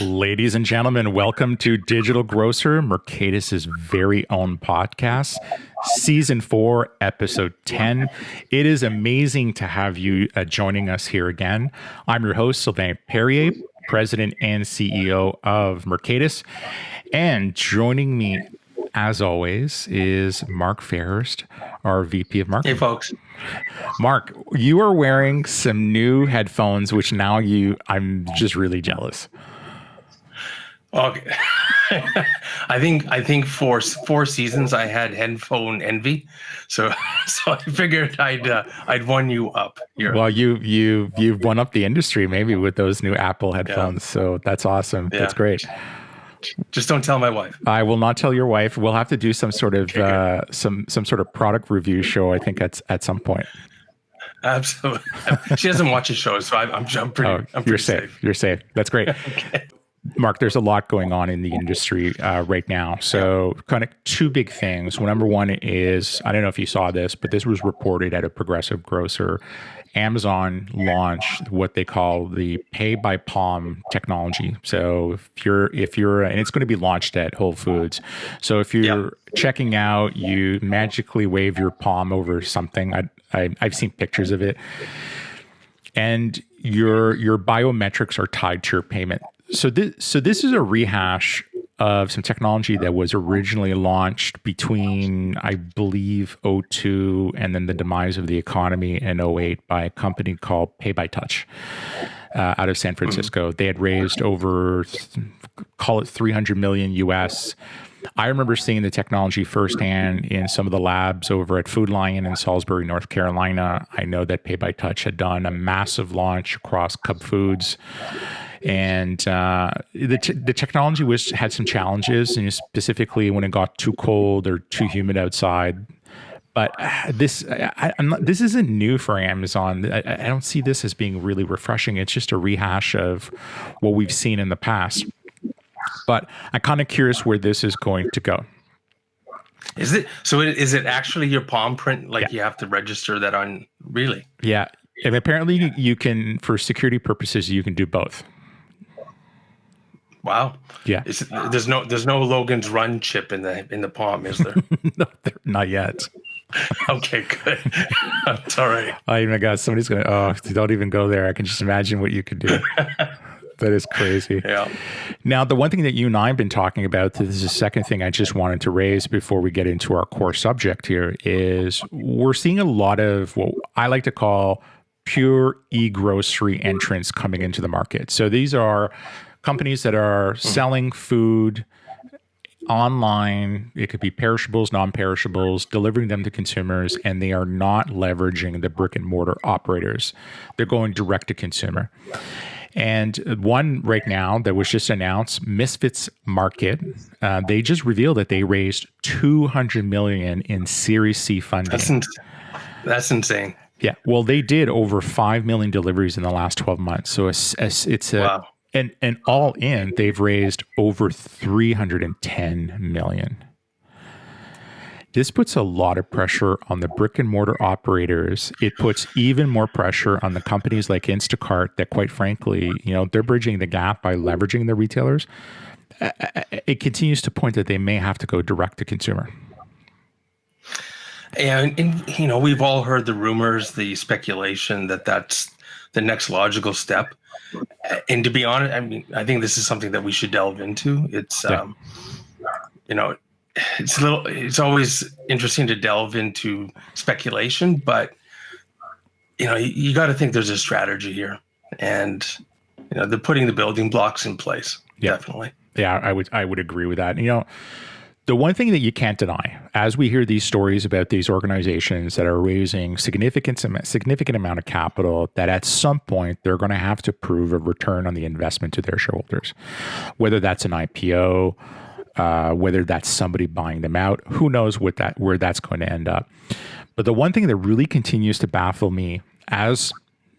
Ladies and gentlemen, welcome to Digital Grocer, Mercatus's very own podcast, Season 4, Episode 10. It is amazing to have you joining us here again. I'm your host, Sylvain Perrier, President and CEO of Mercatus. And joining me, as always, is Mark Fairhurst, our VP of Marketing. Hey, folks. Mark, you are wearing some new headphones, which now I'm just really jealous. Okay. I think for 4 seasons I had headphone envy, so I figured I'd one you up here. Well, you've won up the industry maybe with those new Apple headphones, so that's awesome. Yeah. That's great. Just don't tell my wife. I will not tell your wife. We'll have to do some sort of some sort of product review show, I think, at some point. Absolutely. She doesn't watch the show, so I'm pretty. You're safe. You're safe. That's great. Okay. Mark, there's a lot going on in the industry right now. So kind of two big things. Well, number one is, I don't know if you saw this, but this was reported at a progressive grocer. Amazon launched what they call the pay by palm technology. So if you're, and it's going to be launched at Whole Foods. So if you're checking out, you magically wave your palm over something. I've seen pictures of it, and your biometrics are tied to your payment. So this is a rehash of some technology that was originally launched between, I believe, 2002 and then the demise of the economy in 2008 by a company called Pay by Touch out of San Francisco. They had raised over, call it 300 million US. I remember seeing the technology firsthand in some of the labs over at Food Lion in Salisbury, North Carolina. I know that Pay by Touch had done a massive launch across Cub Foods. And the technology had some challenges, and specifically when it got too cold or too humid outside. But this isn't new for Amazon. I don't see this as being really refreshing. It's just a rehash of what we've seen in the past. But I'm kind of curious where this is going to go. Is it actually your palm print? Like you have to register that on? Really? Yeah, and apparently you can, for security purposes, you can do both. Wow. Yeah. There's no Logan's Run chip in the palm, is there? No, not yet. Okay, good. That's all right. Oh my God, somebody's going, don't even go there. I can just imagine what you could do. That is crazy. Yeah. Now, the one thing that you and I have been talking about, this is the second thing I just wanted to raise before we get into our core subject here, is we're seeing a lot of what I like to call pure eGrocery entrants coming into the market. So these are companies that are selling food online. It could be perishables, non-perishables, delivering them to consumers, and they are not leveraging the brick and mortar operators. They're going direct to consumer. And one right now that was just announced, Misfits Market, they just revealed that they raised $200 million in Series C funding. That's insane. Yeah. Well, they did over 5 million deliveries in the last 12 months. So it's wow. And all in, they've raised over 310 million. This puts a lot of pressure on the brick and mortar operators. It puts even more pressure on the companies like Instacart that, quite frankly, they're bridging the gap by leveraging the retailers. It continues to point that they may have to go direct to consumer. And we've all heard the rumors, the speculation that's the next logical step. And to be honest, I think this is something that we should delve into. It's, it's always interesting to delve into speculation, but you got to think there's a strategy here, and they're putting the building blocks in place. Yeah. Definitely. Yeah, I would agree with that. The one thing that you can't deny, as we hear these stories about these organizations that are raising significant amount of capital, that at some point they're going to have to prove a return on the investment to their shareholders, whether that's an IPO, whether that's somebody buying them out, who knows where that's going to end up. But the one thing that really continues to baffle me as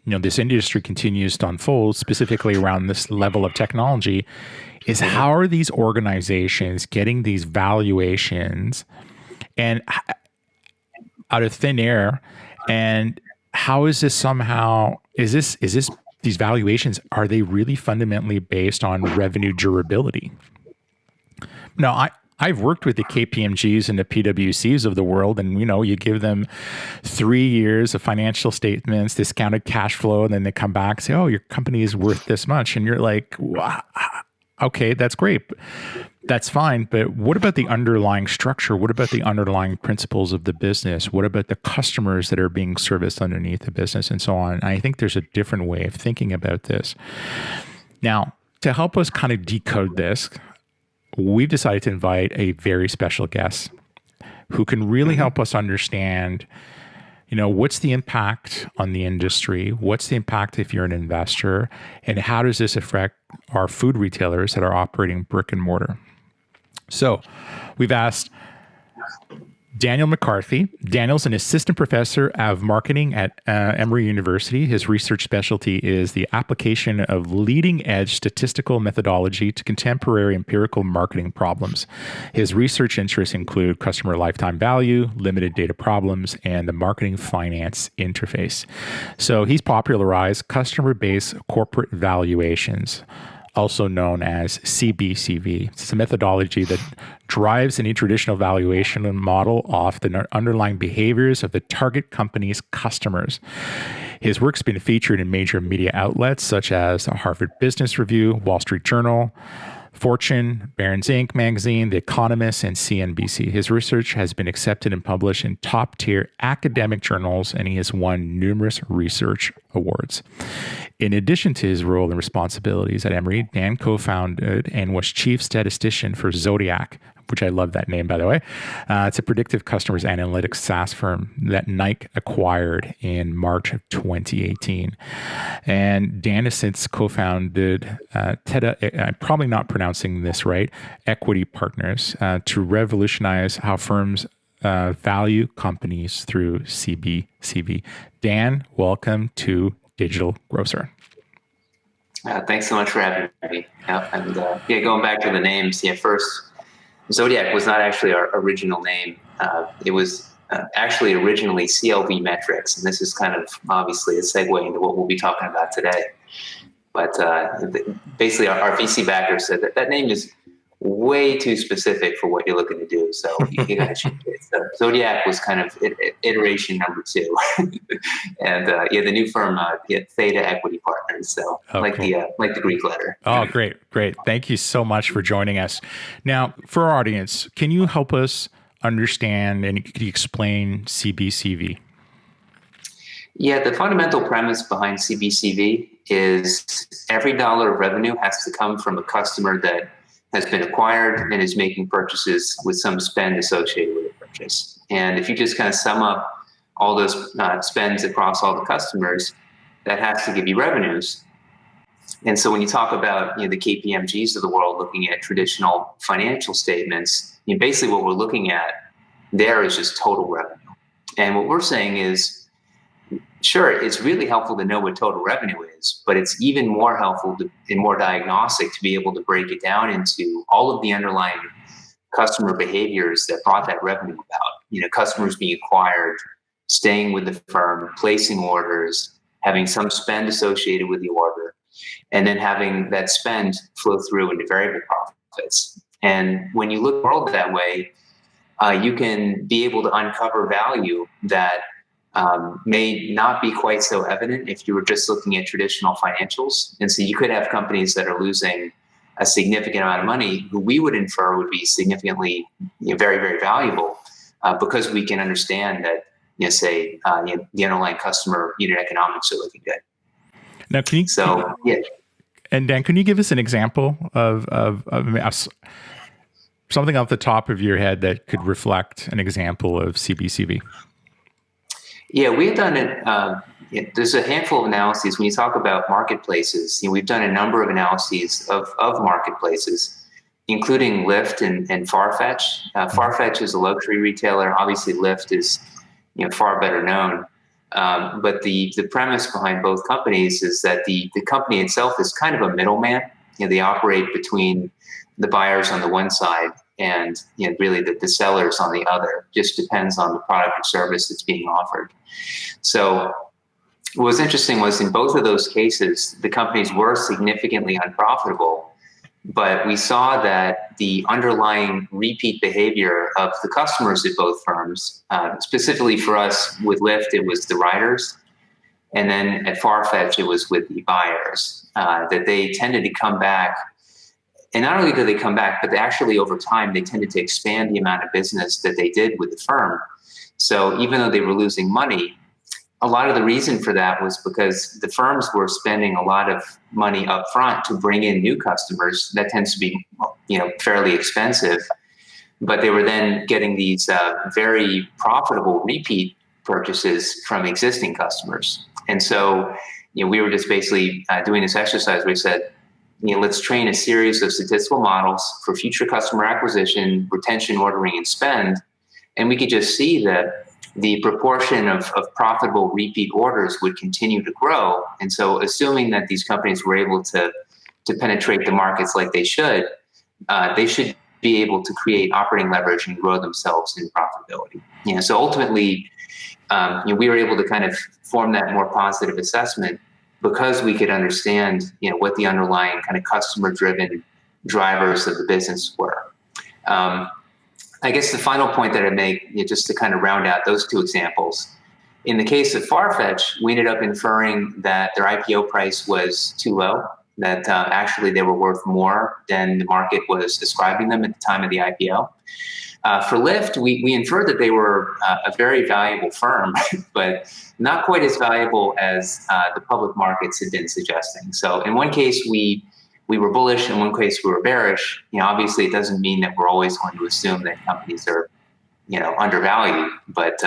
this industry continues to unfold, specifically around this level of technology, is how are these organizations getting these valuations and out of thin air, and how is this somehow is this these valuations, are they really fundamentally based on revenue durability? Now, I've worked with the KPMGs and the PwCs of the world, and you give them 3 years of financial statements, discounted cash flow, and then they come back and say, "Oh, your company is worth this much," and you're like, wow, "Okay, that's great, that's fine." But what about the underlying structure? What about the underlying principles of the business? What about the customers that are being serviced underneath the business, and so on? And I think there's a different way of thinking about this. Now, to help us kind of decode this, we've decided to invite a very special guest who can really help us understand, what's the impact on the industry? What's the impact if you're an investor? And how does this affect our food retailers that are operating brick and mortar? So we've asked Daniel McCarthy. Daniel's an assistant professor of marketing at Emory University. His research specialty is the application of leading-edge statistical methodology to contemporary empirical marketing problems. His research interests include customer lifetime value, limited data problems, and the marketing finance interface. So he's popularized customer-based corporate valuations, also known as CBCV. It's a methodology that drives any traditional valuation model off the underlying behaviors of the target company's customers. His work's been featured in major media outlets such as Harvard Business Review, Wall Street Journal, Fortune, Barron's Inc. magazine, The Economist, and CNBC. His research has been accepted and published in top-tier academic journals, and he has won numerous research awards. In addition to his role and responsibilities at Emory, Dan co-founded and was chief statistician for Zodiac, which I love that name, by the way. It's a predictive customers analytics SaaS firm that Nike acquired in March of 2018. And Dan has since co-founded I'm probably not pronouncing this right, Equity Partners, to revolutionize how firms value companies through CBCV. Dan, welcome to Digital Grocer. Thanks so much for having me. And going back to the names, first, Zodiac was not actually our original name. It was actually originally CLV Metrics, and this is kind of obviously a segue into what we'll be talking about today. But basically, our VC backer said that name is way too specific for what you're looking to do, so you got to change it. So Zodiac was kind of iteration number 2, and the new firm, Theta Equity Partners. So cool. Like the Greek letter. Oh, great! Thank you so much for joining us. Now, for our audience, can you help us understand and could you explain CBCV? Yeah, the fundamental premise behind CBCV is every dollar of revenue has to come from a customer that has been acquired and is making purchases with some spend associated with the purchase. And if you just kind of sum up all those spends across all the customers, that has to give you revenues. And so when you talk about the KPMGs of the world looking at traditional financial statements, basically what we're looking at there is just total revenue. And what we're saying is, sure, it's really helpful to know what total revenue is, but it's even more helpful and more diagnostic to be able to break it down into all of the underlying customer behaviors that brought that revenue about. Customers being acquired, staying with the firm, placing orders, having some spend associated with the order, and then having that spend flow through into variable profits. And when you look at the world that way, you can be able to uncover value that may not be quite so evident if you were just looking at traditional financials. And so you could have companies that are losing a significant amount of money who we would infer would be significantly very, very valuable because we can understand that, the underlying customer unit economics are looking good. Now, and Dan, can you give us an example of something off the top of your head that could reflect an example of CBCV? Yeah, we've done it. There's a handful of analyses. When you talk about marketplaces, we've done a number of analyses of marketplaces, including Lyft and Farfetch. Farfetch is a luxury retailer. Obviously, Lyft is far better known. But the premise behind both companies is that the company itself is kind of a middleman. They operate between the buyers on the one side and really the sellers on the other. Just depends on the product or service that's being offered. So what was interesting was in both of those cases, the companies were significantly unprofitable, but we saw that the underlying repeat behavior of the customers at both firms, specifically for us with Lyft, it was the riders. And then at Farfetch, it was with the buyers, that they tended to come back. And not only did they come back, but they actually over time, they tended to expand the amount of business that they did with the firm. So even though they were losing money, a lot of the reason for that was because the firms were spending a lot of money up front to bring in new customers. That tends to be, fairly expensive. But they were then getting these very profitable repeat purchases from existing customers. And so, we were just basically doing this exercise where we said, let's train a series of statistical models for future customer acquisition, retention, ordering, and spend. And we could just see that the proportion of profitable repeat orders would continue to grow. And so assuming that these companies were able to penetrate the markets like they should be able to create operating leverage and grow themselves in profitability. So ultimately, we were able to kind of form that more positive assessment because we could understand, what the underlying kind of customer-driven drivers of the business were. I guess the final point that I make, just to kind of round out those two examples, in the case of Farfetch, we ended up inferring that their IPO price was too low, that actually they were worth more than the market was ascribing them at the time of the IPO. For Lyft, we inferred that they were a very valuable firm, but not quite as valuable as the public markets had been suggesting. So in one case, we were bullish, in one case we were bearish. Obviously it doesn't mean that we're always going to assume that companies are, undervalued. But,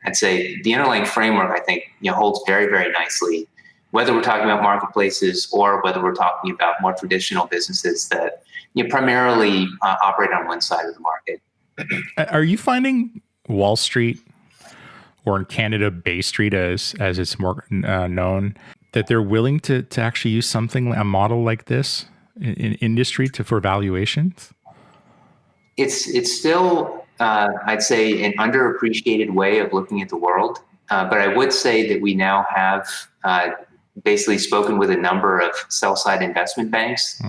I'd say the underlying framework, I think, holds very, very nicely, whether we're talking about marketplaces or whether we're talking about more traditional businesses that primarily operate on one side of the market. Are you finding Wall Street, or in Canada, Bay Street as it's more known, that they're willing to actually use a model like this in industry for valuations? It's still, I'd say, an underappreciated way of looking at the world. But I would say that we now have basically spoken with a number of sell-side investment banks.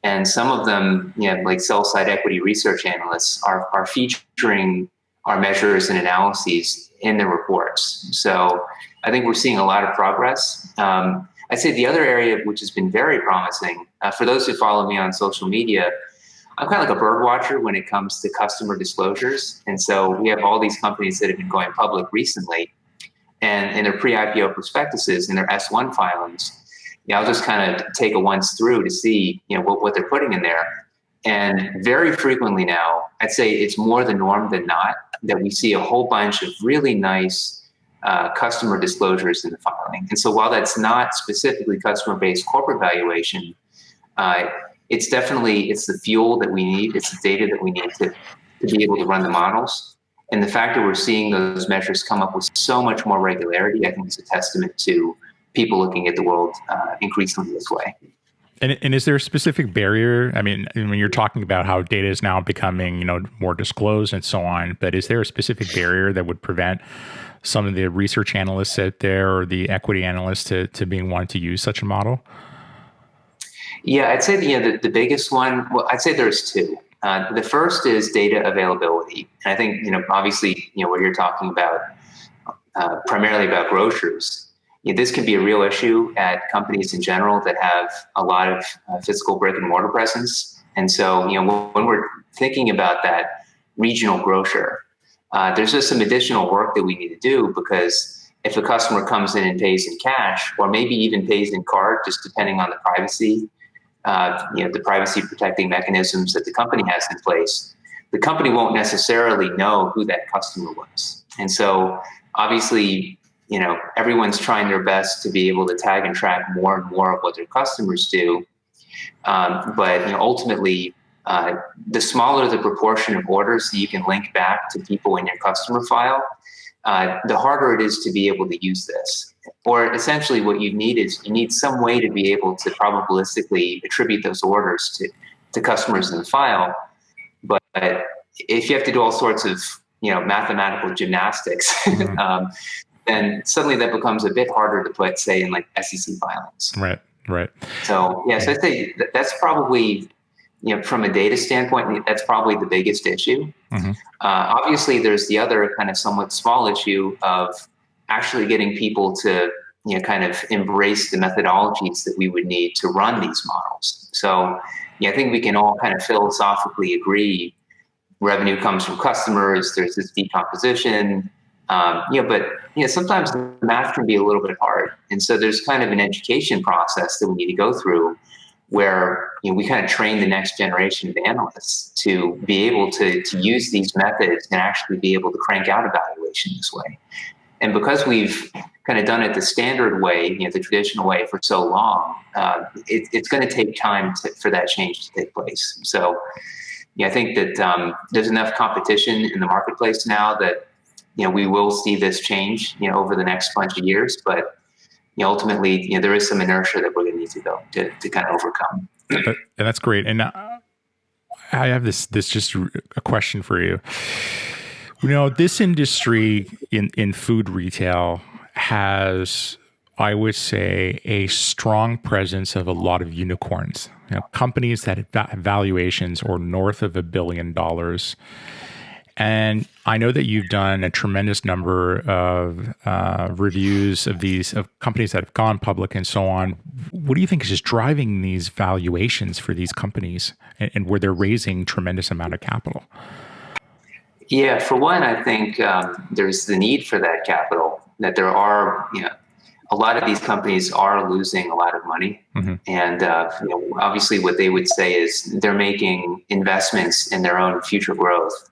And some of them, like sell-side equity research analysts, are featuring our measures and analyses in their reports. So I think we're seeing a lot of progress. I'd say the other area which has been very promising, for those who follow me on social media, I'm kind of like a bird watcher when it comes to customer disclosures. And so we have all these companies that have been going public recently, and in their pre-IPO prospectuses, in their S1 filings, I'll just kind of take a once through to see, what they're putting in there. And very frequently now, I'd say it's more the norm than not, that we see a whole bunch of really nice customer disclosures in the filing. And so while that's not specifically customer-based corporate valuation, it's the fuel that we need. It's the data that we need to be able to run the models. And the fact that we're seeing those measures come up with so much more regularity, I think is a testament to people looking at the world increasingly this way. And is there a specific barrier? I mean, when you're talking about how data is now becoming, more disclosed and so on, but is there a specific barrier that would prevent some of the research analysts out there or the equity analysts to being wanting to use such a model? Yeah, I'd say the biggest one, well, I'd say there's two. The first is data availability. And I think, obviously, what you're talking about, primarily about grocers, this can be a real issue at companies in general that have a lot of physical brick and mortar presence. And so, when we're thinking about that regional grocer, there's just some additional work that we need to do, because if a customer comes in and pays in cash, or maybe even pays in card, just depending on the privacy, the privacy protecting mechanisms that the company has in place, the company won't necessarily know who that customer was. And so obviously, everyone's trying their best to be able to tag and track more and more of what their customers do. But ultimately, the smaller the proportion of orders that you can link back to people in your customer file, the harder it is to be able to use this. Or essentially what you need some way to be able to probabilistically attribute those orders to customers in the file. But if you have to do all sorts of mathematical gymnastics, then suddenly that becomes a bit harder to put, say, in like SEC filings. Right. So so I'd say that's probably, from a data standpoint, that's probably the biggest issue. Obviously, there's the other kind of somewhat small issue of actually getting people to kind of embrace the methodologies that we would need to run these models. So I think we can all kind of philosophically agree revenue comes from customers. There's this decomposition, but sometimes the math can be a little bit hard, and so there's kind of an education process that we need to go through, where we kind of train the next generation of analysts to be able to use these methods and actually be able to crank out a valuation this way. And because we've kind of done it the standard way, the traditional way for so long, it's going to take time for that change to take place. So I think that there's enough competition in the marketplace now that we will see this change over the next bunch of years. But ultimately, there is some inertia that we're going to need to go to kind of overcome. And that's great. And I have this just a question for you. This industry in food retail has, I would say, a strong presence of a lot of unicorns. Companies that have valuations or north of $1 billion. And I know that you've done a tremendous number of reviews of companies that have gone public and so on. What do you think is just driving these valuations for these companies and where they're raising tremendous amount of capital? Yeah, for one, I think there's the need for that capital, that there are, a lot of these companies are losing a lot of money. And obviously what they would say is they're making investments in their own future growth.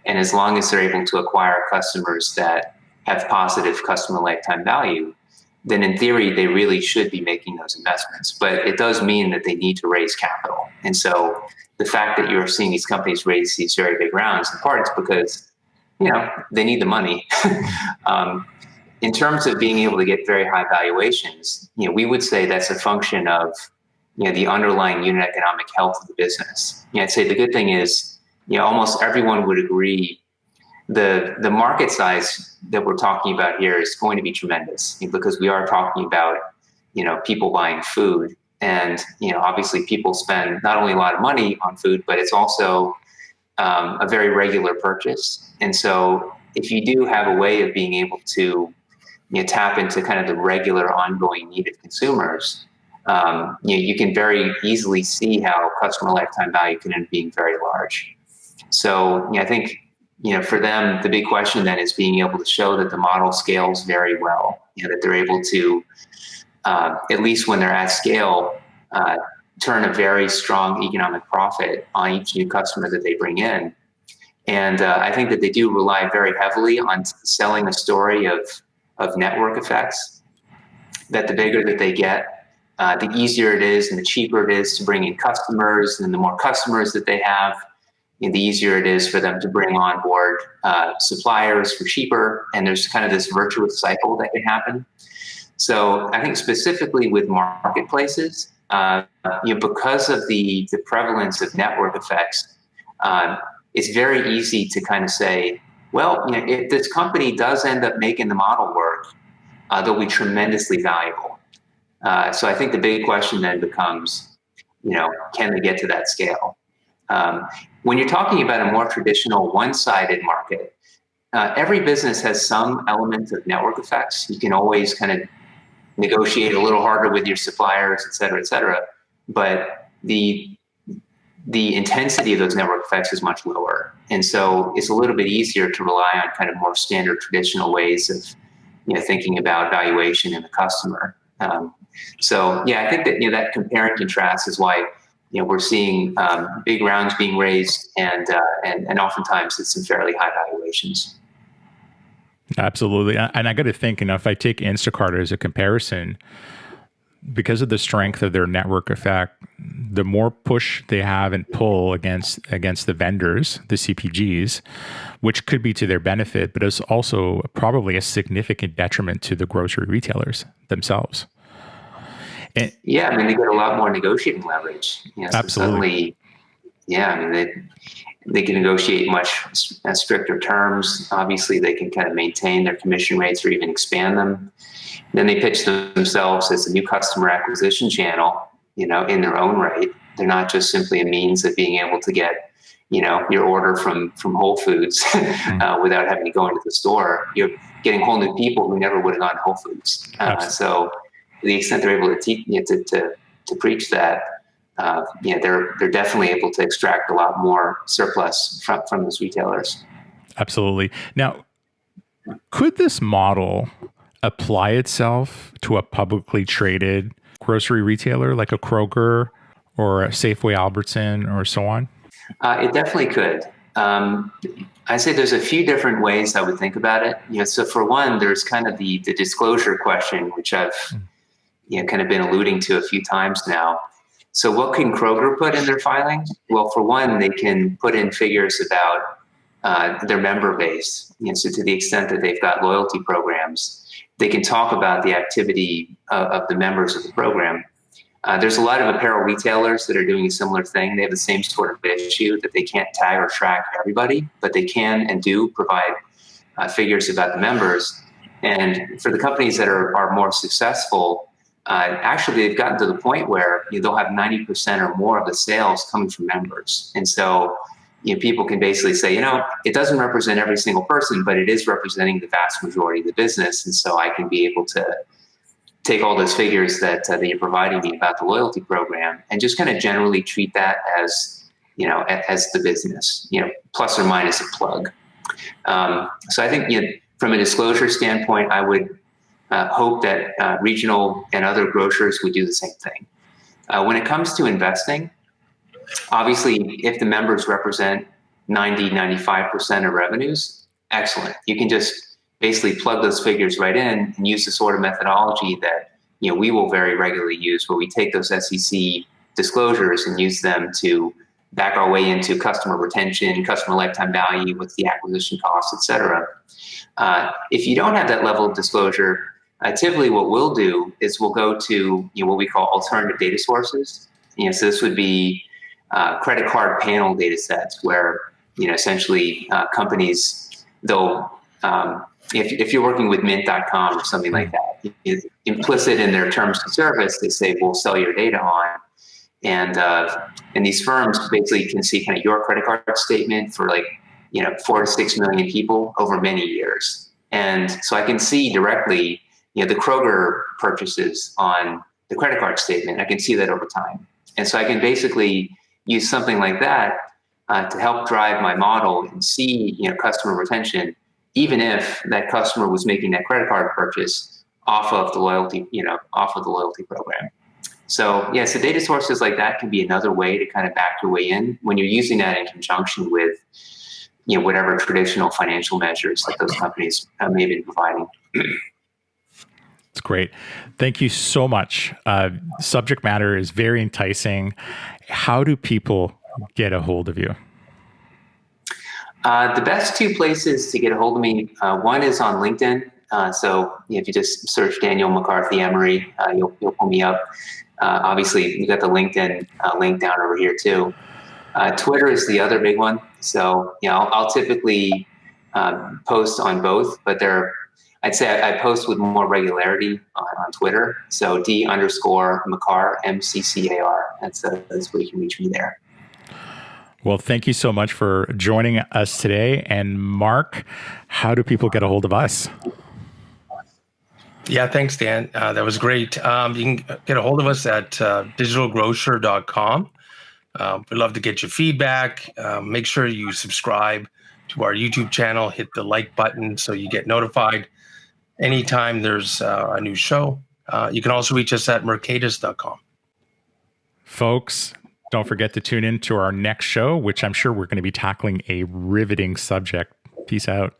And as long as they're able to acquire customers that have positive customer lifetime value, then in theory, they really should be making those investments. But it does mean that they need to raise capital. And so the fact that you're seeing these companies raise these very big rounds, in part, it's because, they need the money. In terms of being able to get very high valuations, we would say that's a function of, the underlying unit economic health of the business. I'd say the good thing is, almost everyone would agree the market size that we're talking about here is going to be tremendous, because we are talking about, people buying food. And, obviously people spend not only a lot of money on food, but it's also a very regular purchase. And so if you do have a way of being able to tap into kind of the regular ongoing need of consumers, you can very easily see how customer lifetime value can end up being very large. So I think, for them, the big question then is being able to show that the model scales very well, that they're able to, at least when they're at scale, turn a very strong economic profit on each new customer that they bring in. And I think that they do rely very heavily on selling a story of network effects, that the bigger that they get, the easier it is and the cheaper it is to bring in customers. And the more customers that they have, the easier it is for them to bring on board suppliers for cheaper. And there's kind of this virtuous cycle that can happen. So I think specifically with marketplaces, because of the prevalence of network effects, it's very easy to kind of say, well, if this company does end up making the model work, they'll be tremendously valuable. So I think the big question then becomes, can they get to that scale? When you're talking about a more traditional one-sided market, every business has some element of network effects. You can always kind of negotiate a little harder with your suppliers, et cetera, but the intensity of those network effects is much lower. And so it's a little bit easier to rely on kind of more standard traditional ways of, thinking about valuation in the customer. So yeah, I think that, that compare and contrast is why, we're seeing big rounds being raised and oftentimes it's some fairly high valuations. Absolutely. And I got to think, if I take Instacart as a comparison, because of the strength of their network effect, the more push they have and pull against the vendors, the CPGs, which could be to their benefit, but is also probably a significant detriment to the grocery retailers themselves. And, yeah, they get a lot more negotiating leverage. Absolutely. Suddenly, They can negotiate much stricter terms. Obviously, they can kind of maintain their commission rates or even expand them. Then they pitch themselves as a new customer acquisition channel, in their own right. They're not just simply a means of being able to get, your order from Whole Foods without having to go into the store. You're getting whole new people who never would have gone to Whole Foods. So to the extent they're able to teach, to preach that, they're definitely able to extract a lot more surplus from those retailers. Absolutely. Now, could this model apply itself to a publicly traded grocery retailer like a Kroger or a Safeway Albertson or so on? It definitely could. I say there's a few different ways I would think about it. So for one, there's kind of the disclosure question, which I've kind of been alluding to a few times now. So what can Kroger put in their filing? Well, for one, they can put in figures about their member base. So to the extent that they've got loyalty programs, they can talk about the activity of the members of the program. There's a lot of apparel retailers that are doing a similar thing. They have the same sort of issue that they can't tag or track everybody, but they can and do provide figures about the members. And for the companies that are more successful, actually, they've gotten to the point where they'll have 90% or more of the sales coming from members. And so people can basically say, it doesn't represent every single person, but it is representing the vast majority of the business. And so I can be able to take all those figures that you're providing me about the loyalty program and just kind of generally treat that as, as the business, plus or minus a plug. So I think from a disclosure standpoint, I would hope that regional and other grocers would do the same thing. When it comes to investing, obviously, if the members represent 95% of revenues, excellent. You can just basically plug those figures right in and use the sort of methodology that we will very regularly use, where we take those SEC disclosures and use them to back our way into customer retention, customer lifetime value, what's the acquisition cost, et cetera. If you don't have that level of disclosure, typically what we'll do is we'll go to what we call alternative data sources. So this would be credit card panel data sets where essentially companies, they'll if you're working with mint.com or something like that, implicit in their terms of service, they say we'll sell your data on. And these firms basically can see kind of your credit card statement for 4 to 6 million people over many years. And so I can see directly the Kroger purchases on the credit card statement. I can see that over time. And so I can basically use something like that to help drive my model and see customer retention, even if that customer was making that credit card purchase off of the loyalty program. So so data sources like that can be another way to kind of back your way in when you're using that in conjunction with whatever traditional financial measures that those companies may have been providing. It's great. Thank you so much. Subject matter is very enticing. How do people get a hold of you? The best two places to get a hold of me, one is on LinkedIn. So if you just search Daniel McCarthy Emory, you'll pull me up. Obviously, you got the LinkedIn link down over here too. Twitter is the other big one. So I'll typically post on both, but I'd say I post with more regularity on Twitter. So D_McCar, MCCAR. That's where you can reach me there. Well, thank you so much for joining us today. And Mark, how do people get a hold of us? Yeah, thanks, Dan. That was great. You can get a hold of us at digitalgrocer.com. We'd love to get your feedback. Make sure you subscribe to our YouTube channel. Hit the like button so you get notified anytime there's a new show. You can also reach us at mercatus.com. Folks, don't forget to tune in to our next show, which I'm sure we're going to be tackling a riveting subject. Peace out.